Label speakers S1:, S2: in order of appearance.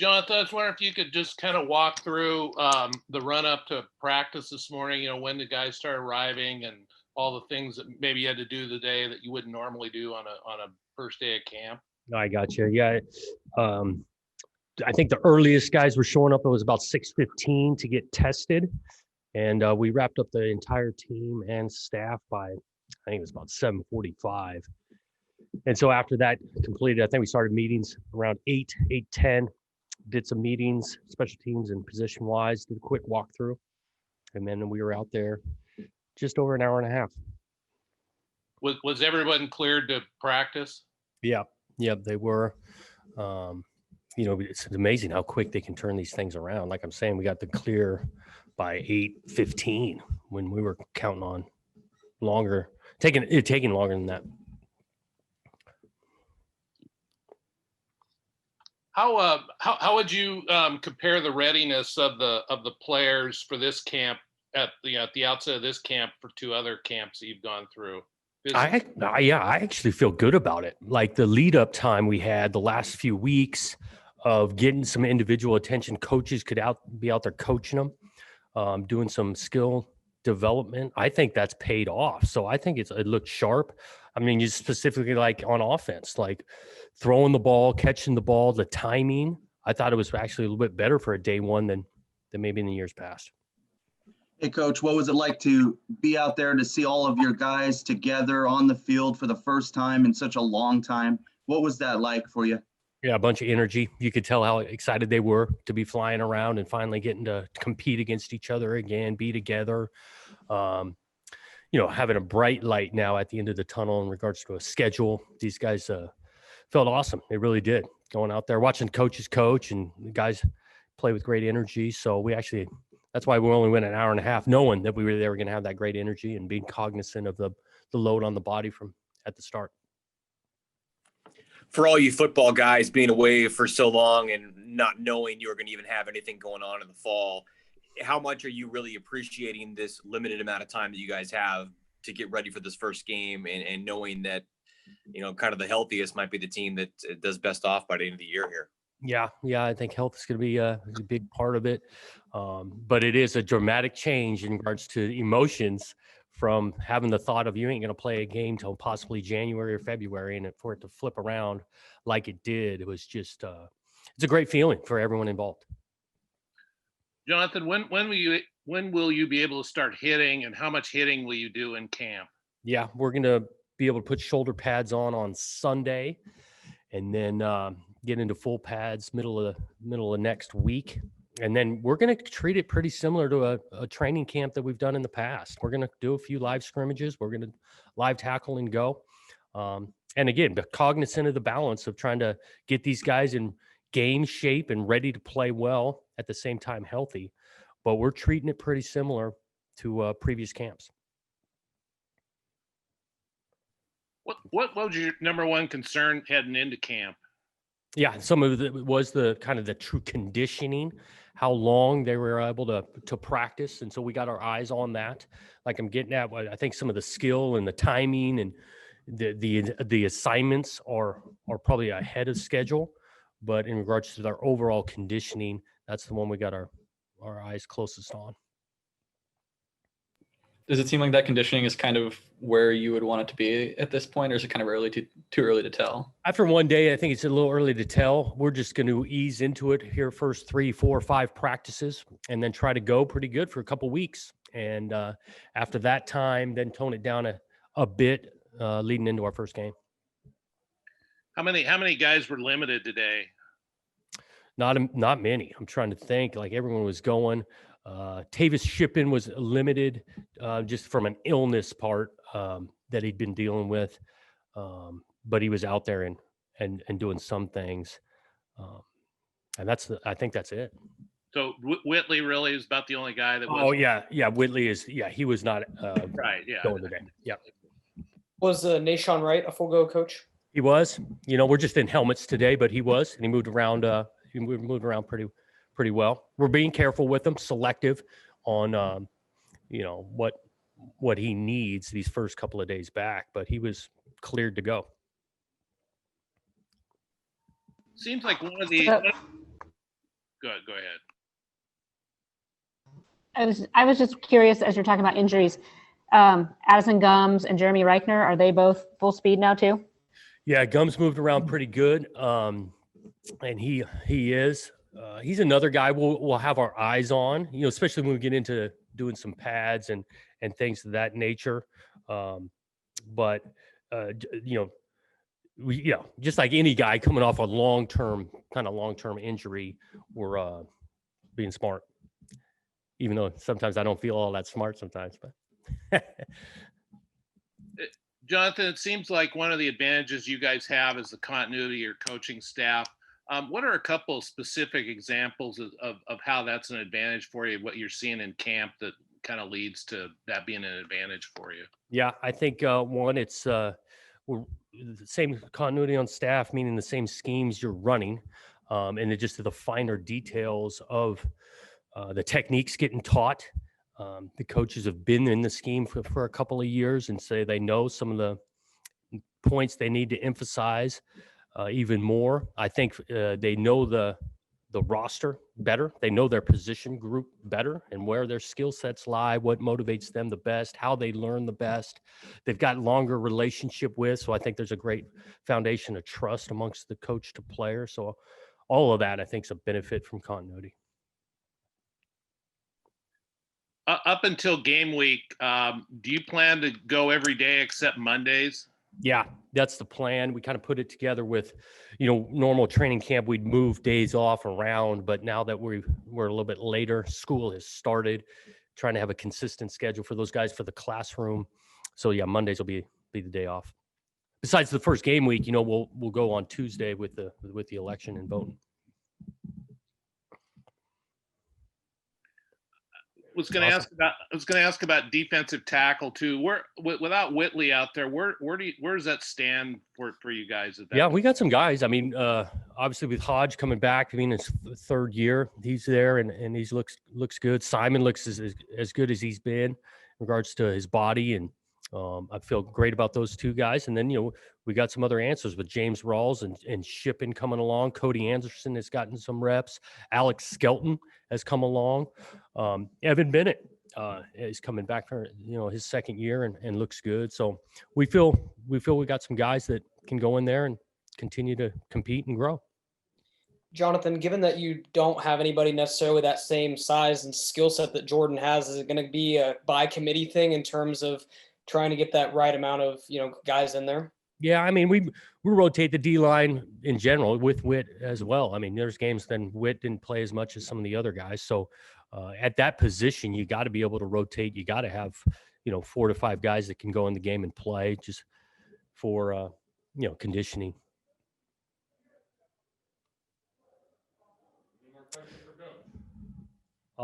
S1: Jonathan, I was wondering if you could just kind of walk through the run up to practice this morning, when the guys started arriving and all the things that maybe you had to do the day that you wouldn't normally do on a first day of camp.
S2: I got you. Yeah. I think the earliest guys were showing up, it was about 6:15 to get tested. And we wrapped up the entire team and staff by, I think it was about 7:45. And so after that completed, I think we started meetings around 8:10, did some meetings, special teams and position wise, did a quick walkthrough. And then we were out there just over an hour and a half.
S1: Was everyone cleared to practice?
S2: Yeah, they were. It's amazing how quick they can turn these things around. Like I'm saying, we got the clear by 8:15 when we were counting on taking longer than that.
S1: How would you compare the readiness of the players for this camp at the outset of this camp for two other camps that you've gone through?
S2: I actually feel good about it. Like the lead up time we had the last few weeks of getting some individual attention, coaches could be out there coaching them, doing some skill development. I think that's paid off. So I think it looked sharp. I mean, you specifically like on offense, like throwing the ball, catching the ball, the timing. I thought it was actually a little bit better for a day one than maybe in the years past.
S3: Hey, Coach, what was it like to be out there to see all of your guys together on the field for the first time in such a long time? What was that like for you?
S2: Yeah, a bunch of energy. You could tell how excited they were to be flying around and finally getting to compete against each other again, be together. Having a bright light now at the end of the tunnel in regards to a schedule. These guys felt awesome. They really did. Going out there, watching coaches coach and the guys play with great energy. So that's why we only went an hour and a half, knowing that they were going to have that great energy and being cognizant of the load on the body from at the start.
S4: For all you football guys being away for so long and not knowing you were going to even have anything going on in the fall, how much are you really appreciating this limited amount of time that you guys have to get ready for this first game and knowing that, kind of the healthiest might be the team that does best off by the end of the year here?
S2: Yeah. I think health is going to be a big part of it. But it is a dramatic change in regards to emotions from having the thought of you ain't going to play a game till possibly January or February, and for it to flip around like it did, it was just it's a great feeling for everyone involved.
S1: Jonathan, when will you be able to start hitting, and how much hitting will you do in camp?
S2: Yeah, we're going to be able to put shoulder pads on Sunday, and then get into full pads middle of next week. And then we're going to treat it pretty similar to a training camp that we've done in the past. We're going to do a few live scrimmages. We're going to live tackle and go. And again, be cognizant of the balance of trying to get these guys in game shape and ready to play well at the same time healthy. But we're treating it pretty similar to previous camps.
S1: What was your number one concern heading into camp?
S2: Yeah, some of it was the kind of the true conditioning, how long they were able to practice. And so we got our eyes on that. Like I'm getting at, I think some of the skill and the timing and the assignments are probably ahead of schedule. But in regards to their overall conditioning, that's the one we got our eyes closest on.
S5: Does it seem like that conditioning is kind of where you would want it to be at this point, or is it kind of too early to tell?
S2: After one day, I think it's a little early to tell. We're just going to ease into it here first 3, 4, 5 practices, and then try to go pretty good for a couple weeks. And after that time, then tone it down a bit leading into our first game.
S1: How many guys were limited today?
S2: Not many. I'm trying to think. Like everyone was going. Tavis Shippen was limited just from an illness part that he'd been dealing with, but he was out there and doing some things, and I think that's it.
S1: So Whitley really is about the only guy that was.
S2: Oh yeah, Whitley is. Yeah, he was not
S1: right. Yeah,
S2: going today. Yeah.
S6: Was Nashawn Wright a full go, Coach?
S2: He was. We're just in helmets today, but he was, and he moved around. He moved around pretty well. We're being careful with him, selective on, what he needs these first couple of days back, but he was cleared to go.
S1: Seems like one of Go ahead.
S7: I was just curious as you're talking about injuries. Addison Gums and Jeremy Reichner, are they both full speed now too?
S2: Yeah, Gums moved around pretty good, and he is. He's another guy we'll have our eyes on. You know, especially when we get into doing some pads and things of that nature. But you know, just like any guy coming off a long term injury, we're being smart. Even though sometimes I don't feel all that smart sometimes, but.
S1: Jonathan, it seems like one of the advantages you guys have is the continuity of your coaching staff. What are a couple of specific examples of how that's an advantage for you, what you're seeing in camp that kind of leads to that being an advantage for you?
S2: Yeah, I think one, it's we're the same continuity on staff, meaning the same schemes you're running, and it just the finer details of the techniques getting taught. The coaches have been in the scheme for a couple of years and say they know some of the points they need to emphasize even more. I think they know the roster better. They know their position group better and where their skill sets lie, what motivates them the best, how they learn the best. They've got longer relationship with, so I think there's a great foundation of trust amongst the coach to player. So all of that, I think, is a benefit from continuity.
S1: Up until game week, do you plan to go every day except Mondays?
S2: Yeah, that's the plan. We kind of put it together with, normal training camp. We'd move days off around, but now that we're a little bit later, school has started, trying to have a consistent schedule for those guys for the classroom. So yeah, Mondays will be the day off. Besides the first game week, we'll go on Tuesday with the election and voting.
S1: I was going to ask about defensive tackle too. Where without Whitley out there, where does that stand for you guys at that?
S2: Yeah, we got some guys. I mean, obviously with Hodge coming back, I mean, his third year, he's there and he looks good. Simon looks as good as he's been in regards to his body, and I feel great about those two guys. And then we got some other answers with James Rawls and Shippen coming along. Cody Anderson has gotten some reps. Alex Skelton has come along. Evan Bennett is coming back for his second year and looks good. So we feel we got some guys that can go in there and continue to compete and grow.
S6: Jonathan, given that you don't have anybody necessarily that same size and skill set that Jordan has, is it going to be a by committee thing in terms of trying to get that right amount of guys in there?
S2: Yeah, I mean, we rotate the D line in general with Witt as well. I mean, there's games then Witt didn't play as much as some of the other guys. So at that position, you got to be able to rotate. You got to have 4 to 5 guys that can go in the game and play just for conditioning.